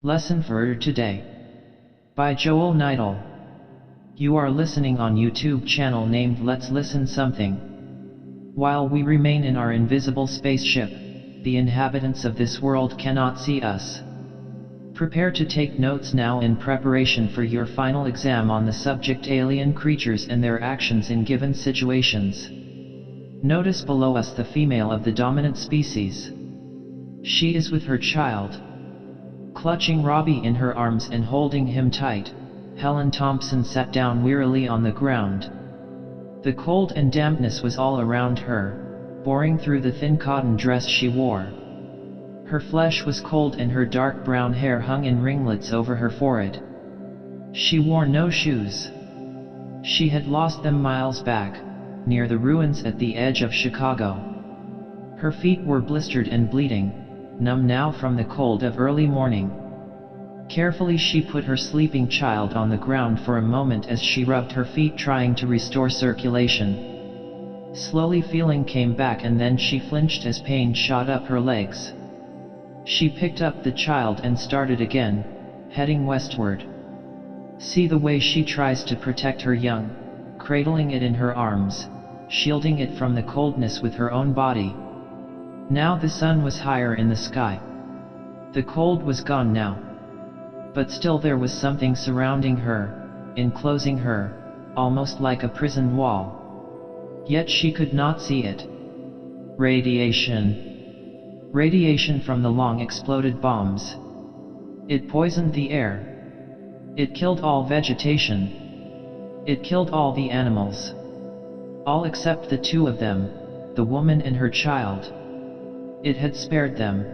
Lesson for today. By Joel Nydahl. You are listening on YouTube channel named Let's Listen Something. While we remain in our invisible spaceship, the inhabitants of this world cannot see us. Prepare to take notes now in preparation for your final exam on the subject alien creatures and their actions in given situations. Notice below us the female of the dominant species. She is with her child. Clutching Robbie in her arms and holding him tight, Helen Thompson sat down wearily on the ground. The cold and dampness was all around her, boring through the thin cotton dress she wore. Her flesh was cold and her dark brown hair hung in ringlets over her forehead. She wore no shoes. She had lost them miles back, near the ruins at the edge of Chicago. Her feet were blistered and bleeding, numb now from the cold of early morning. Carefully she put her sleeping child on the ground for a moment as she rubbed her feet trying to restore circulation. Slowly feeling came back and then she flinched as pain shot up her legs. She picked up the child and started again, heading westward. See the way she tries to protect her young, cradling it in her arms, shielding it from the coldness with her own body. Now the sun was higher in the sky. The cold was gone now. But still there was something surrounding her, enclosing her, almost like a prison wall. Yet she could not see it. Radiation. Radiation from the long exploded bombs. It poisoned the air. It killed all vegetation. It killed all the animals. All except the two of them, the woman and her child. It had spared them.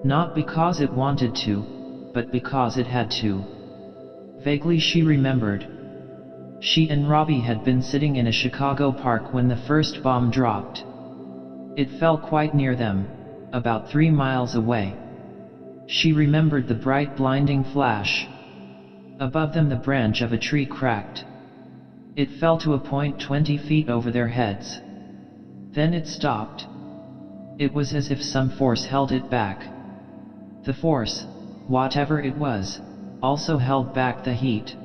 Not because it wanted to, but because it had to. Vaguely she remembered. She and Robbie had been sitting in a Chicago park when the first bomb dropped. It fell quite near them, about 3 miles away. She remembered the bright blinding flash. Above them the branch of a tree cracked. It fell to a point 20 feet over their heads. Then it stopped. It was as if some force held it back. The force, whatever it was, also held back the heat.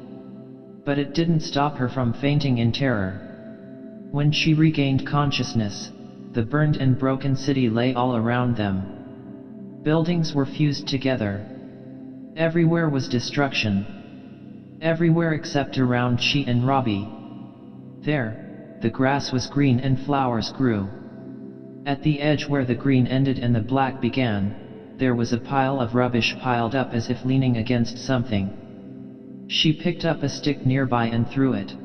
But it didn't stop her from fainting in terror. When she regained consciousness, the burned and broken city lay all around them. Buildings were fused together. Everywhere was destruction. Everywhere except around she and Robbie. There, the grass was green and flowers grew. At the edge where the green ended and the black began, there was a pile of rubbish piled up as if leaning against something. She picked up a stick nearby and threw it.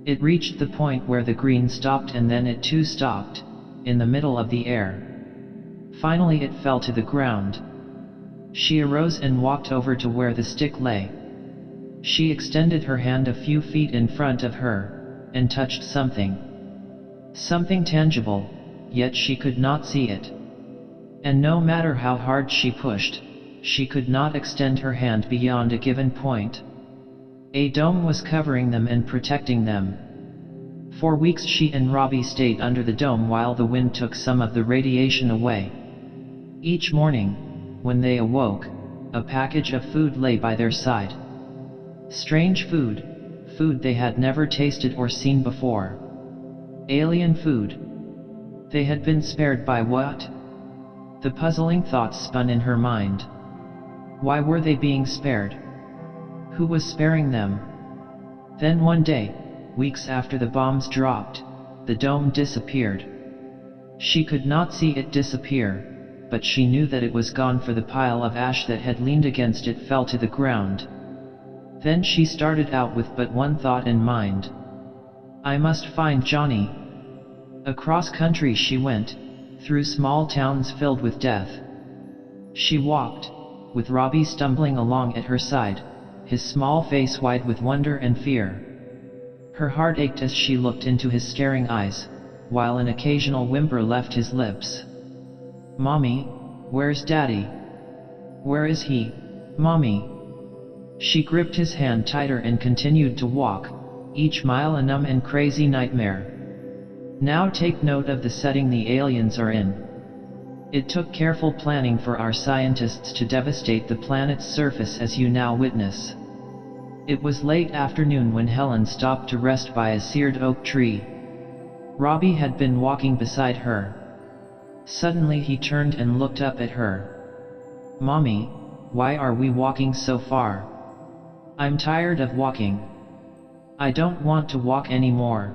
It reached the point where the green stopped and then it too stopped, in the middle of the air. Finally it fell to the ground. She arose and walked over to where the stick lay. She extended her hand a few feet in front of her, and touched something. Something tangible, yet she could not see it. And no matter how hard she pushed, she could not extend her hand beyond a given point. A dome was covering them and protecting them. For weeks she and Robbie stayed under the dome while the wind took some of the radiation away. Each morning, when they awoke, a package of food lay by their side. Strange food, food they had never tasted or seen before. Alien food. They had been spared by what? The puzzling thoughts spun in her mind. Why were they being spared? Who was sparing them? Then one day, weeks after the bombs dropped, the dome disappeared. She could not see it disappear, but she knew that it was gone, for the pile of ash that had leaned against it fell to the ground. Then she started out with but one thought in mind. I must find Johnny. Across country she went, through small towns filled with death. She walked, with Robbie stumbling along at her side, his small face wide with wonder and fear. Her heart ached as she looked into his staring eyes, while an occasional whimper left his lips. Mommy, where's Daddy? Where is he, Mommy? She gripped his hand tighter and continued to walk, each mile a numb and crazy nightmare. Now take note of the setting the aliens are in. It took careful planning for our scientists to devastate the planet's surface as you now witness. It was late afternoon when Helen stopped to rest by a seared oak tree. Robbie had been walking beside her. Suddenly he turned and looked up at her. "Mommy, why are we walking so far? I'm tired of walking. I don't want to walk anymore.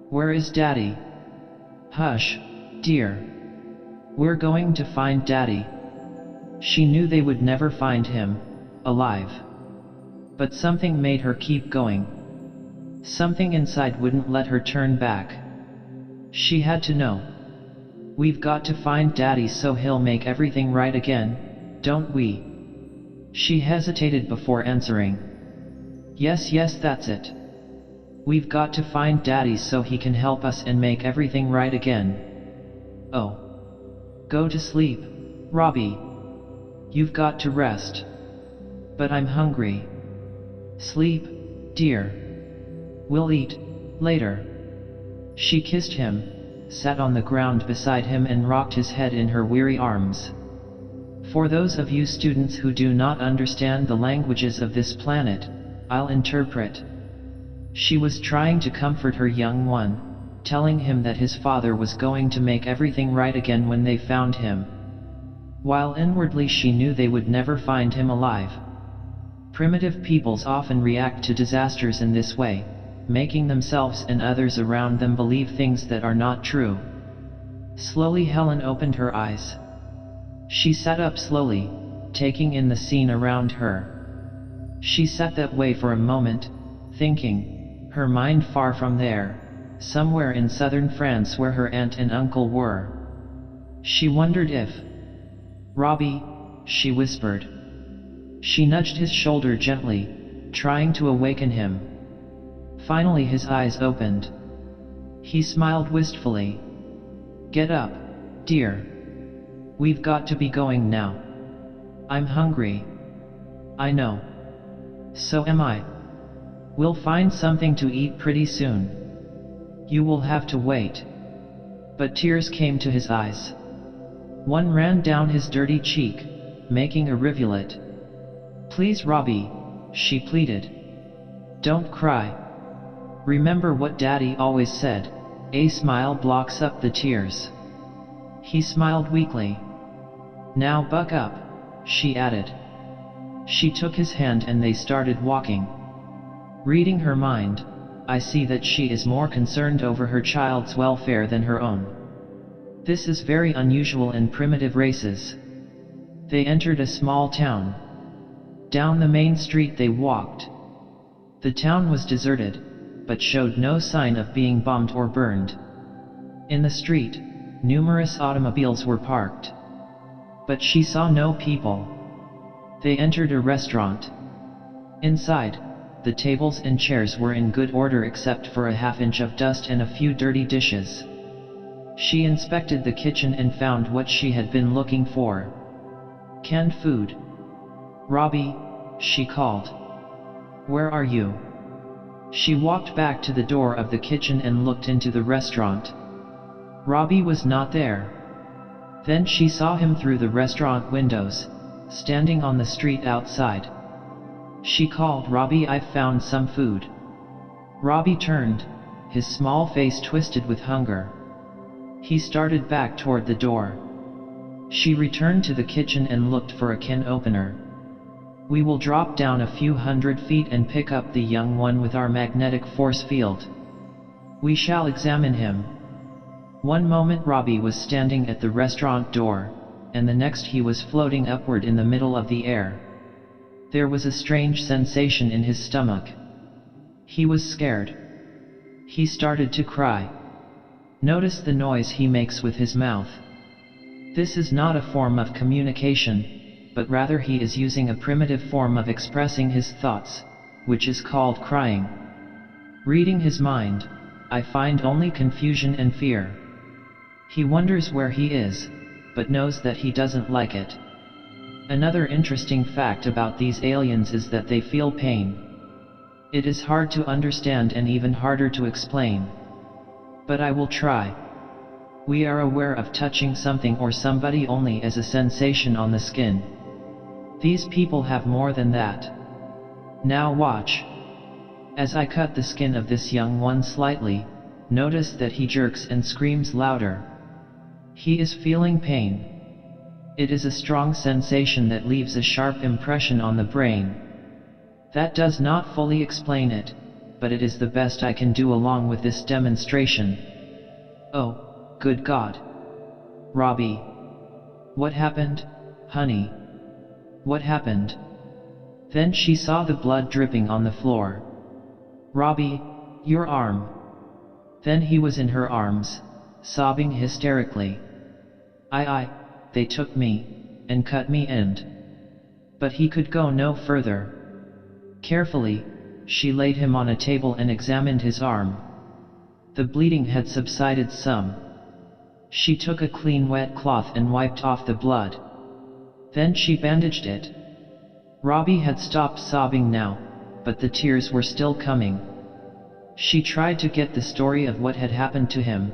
Where is Daddy?" "Hush, dear. We're going to find Daddy." She knew they would never find him alive. But something made her keep going. Something inside wouldn't let her turn back. She had to know. "We've got to find Daddy so he'll make everything right again, don't we?" She hesitated before answering. Yes, that's it. We've got to find Daddy so he can help us and make everything right again." "Oh. Go to sleep, Robbie. You've got to rest." "But I'm hungry." "Sleep, dear. We'll eat later." She kissed him, sat on the ground beside him and rocked his head in her weary arms. For those of you students who do not understand the languages of this planet, I'll interpret. She was trying to comfort her young one, telling him that his father was going to make everything right again when they found him. While inwardly she knew they would never find him alive. Primitive peoples often react to disasters in this way, making themselves and others around them believe things that are not true. Slowly Helen opened her eyes. She sat up slowly, taking in the scene around her. She sat that way for a moment, thinking, her mind far from there, somewhere in southern France where her aunt and uncle were. She wondered if... "Robbie," she whispered. She nudged his shoulder gently, trying to awaken him. Finally his eyes opened. He smiled wistfully. "Get up, dear. We've got to be going now. I'm hungry." "I know. So am I. We'll find something to eat pretty soon. You will have to wait." But tears came to his eyes. One ran down his dirty cheek, making a rivulet. "Please, Robbie," she pleaded. "Don't cry. Remember what Daddy always said, a smile blocks up the tears." He smiled weakly. "Now buck up," she added. She took his hand and they started walking. Reading her mind, I see that she is more concerned over her child's welfare than her own. This is very unusual in primitive races. They entered a small town. Down the main street they walked. The town was deserted, but showed no sign of being bombed or burned. In the street, numerous automobiles were parked. But she saw no people. They entered a restaurant. Inside, the tables and chairs were in good order except for a half-inch of dust and a few dirty dishes. She inspected the kitchen and found what she had been looking for. Canned food. "Robbie," she called. "Where are you?" She walked back to the door of the kitchen and looked into the restaurant. Robbie was not there. Then she saw him through the restaurant windows, standing on the street outside. She called, "Robbie, I've found some food." Robbie turned, his small face twisted with hunger. He started back toward the door. She returned to the kitchen and looked for a can opener. "We will drop down a few hundred feet and pick up the young one with our magnetic force field. We shall examine him." One moment Robbie was standing at the restaurant door, and the next he was floating upward in the middle of the air. There was a strange sensation in his stomach. He was scared. He started to cry. Notice the noise he makes with his mouth. This is not a form of communication, but rather he is using a primitive form of expressing his thoughts, which is called crying. Reading his mind, I find only confusion and fear. He wonders where he is, but knows that he doesn't like it. Another interesting fact about these aliens is that they feel pain. It is hard to understand and even harder to explain. But I will try. We are aware of touching something or somebody only as a sensation on the skin. These people have more than that. Now watch. As I cut the skin of this young one slightly, notice that he jerks and screams louder. He is feeling pain. It is a strong sensation that leaves a sharp impression on the brain. That does not fully explain it, but it is the best I can do along with this demonstration. Oh, good God. Robbie. What happened, honey? What happened? Then she saw the blood dripping on the floor. Robbie, your arm. Then he was in her arms, sobbing hysterically. They took me, and cut me But he could go no further. Carefully, she laid him on a table and examined his arm. The bleeding had subsided some. She took a clean wet cloth and wiped off the blood. Then she bandaged it. Robbie had stopped sobbing now, but the tears were still coming. She tried to get the story of what had happened to him,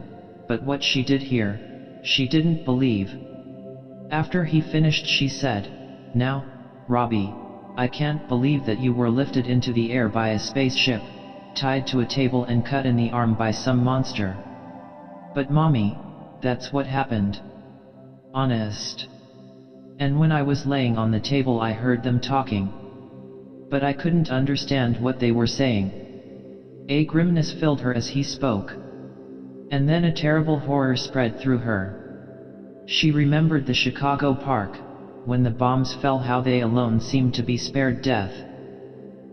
but what she did hear, she didn't believe. After he finished she said, "Now, Robbie, I can't believe that you were lifted into the air by a spaceship, tied to a table and cut in the arm by some monster. But mommy, that's what happened. Honest. And when I was laying on the table I heard them talking. But I couldn't understand what they were saying." A grimness filled her as he spoke. And then a terrible horror spread through her. She remembered the Chicago park, when the bombs fell, how they alone seemed to be spared death.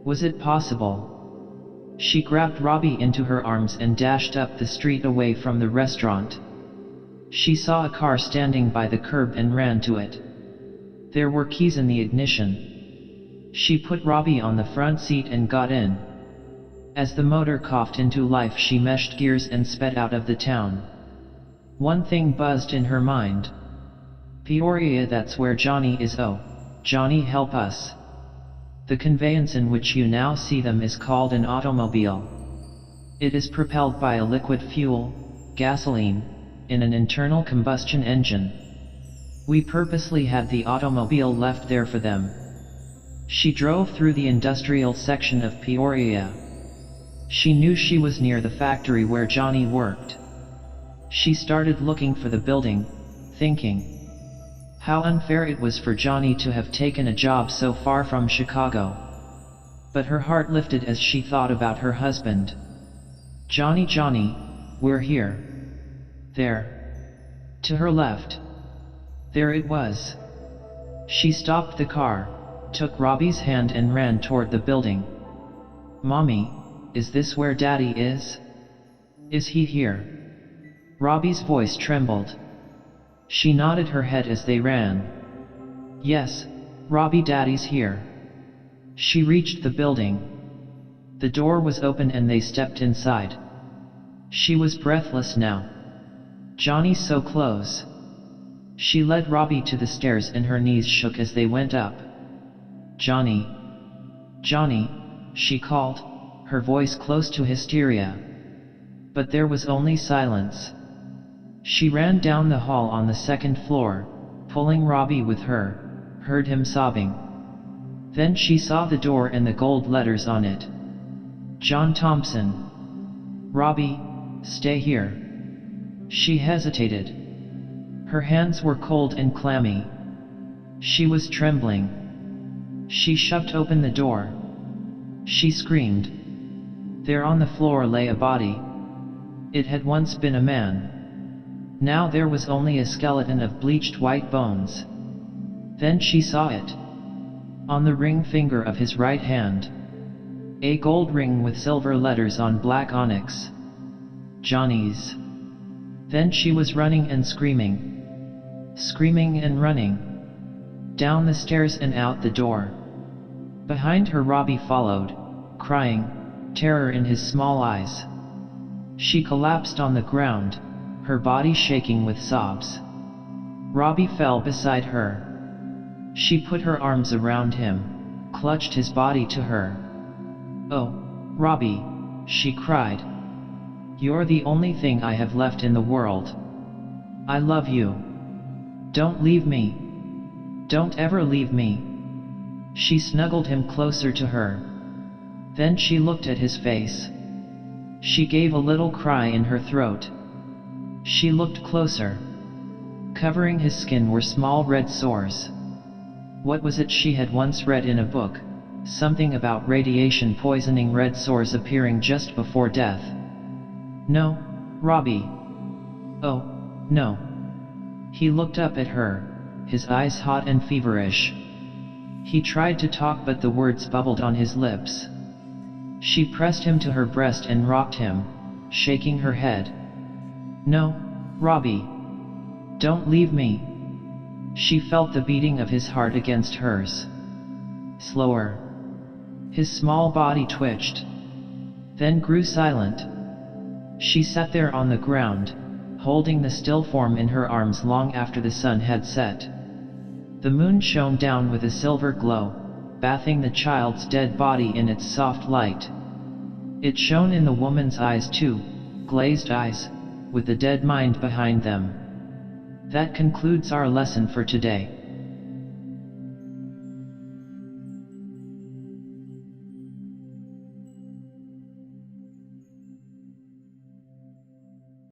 Was it possible? She grabbed Robbie into her arms and dashed up the street away from the restaurant. She saw a car standing by the curb and ran to it. There were keys in the ignition. She put Robbie on the front seat and got in. As the motor coughed into life she meshed gears and sped out of the town. One thing buzzed in her mind. Peoria, that's where Johnny is. Oh, Johnny, help us. The conveyance in which you now see them is called an automobile. It is propelled by a liquid fuel, gasoline, in an internal combustion engine. We purposely had the automobile left there for them. She drove through the industrial section of Peoria. She knew she was near the factory where Johnny worked. She started looking for the building, thinking how unfair it was for Johnny to have taken a job so far from Chicago. But her heart lifted as she thought about her husband. Johnny, we're here. There. To her left. There it was. She stopped the car, took Robbie's hand and ran toward the building. Mommy, is this where Daddy is? Is he here? Robbie's voice trembled. She nodded her head as they ran. Yes, Robbie, Daddy's here. She reached the building. The door was open and they stepped inside. She was breathless now. Johnny so close. She led Robbie to the stairs and her knees shook as they went up. Johnny, she called, her voice close to hysteria. But there was only silence. She ran down the hall on the second floor, pulling Robbie with her, heard him sobbing. Then she saw the door and the gold letters on it. John Thompson. Robbie, stay here. She hesitated. Her hands were cold and clammy. She was trembling. She shoved open the door. She screamed. There on the floor lay a body. It had once been a man. Now there was only a skeleton of bleached white bones. Then she saw it. On the ring finger of his right hand. A gold ring with silver letters on black onyx. Johnny's. Then she was running and screaming. Screaming and running. Down the stairs and out the door. Behind her Robbie followed, crying, terror in his small eyes. She collapsed on the ground, her body shaking with sobs. Robbie fell beside her. She put her arms around him, clutched his body to her. Oh, Robbie, she cried. You're the only thing I have left in the world. I love you. Don't leave me. Don't ever leave me. She snuggled him closer to her. Then she looked at his face. She gave a little cry in her throat. She looked closer. Covering his skin were small red sores. What was it she had once read in a book? Something about radiation poisoning red sores appearing just before death. No, Robbie. Oh, no. He looked up at her, his eyes hot and feverish. He tried to talk but the words bubbled on his lips. She pressed him to her breast and rocked him, shaking her head. No, Robbie. Don't leave me. She felt the beating of his heart against hers. Slower. His small body twitched, then grew silent. She sat there on the ground, holding the still form in her arms long after the sun had set. The moon shone down with a silver glow, bathing the child's dead body in its soft light. It shone in the woman's eyes too, glazed eyes, with the dead mind behind them. That concludes our lesson for today.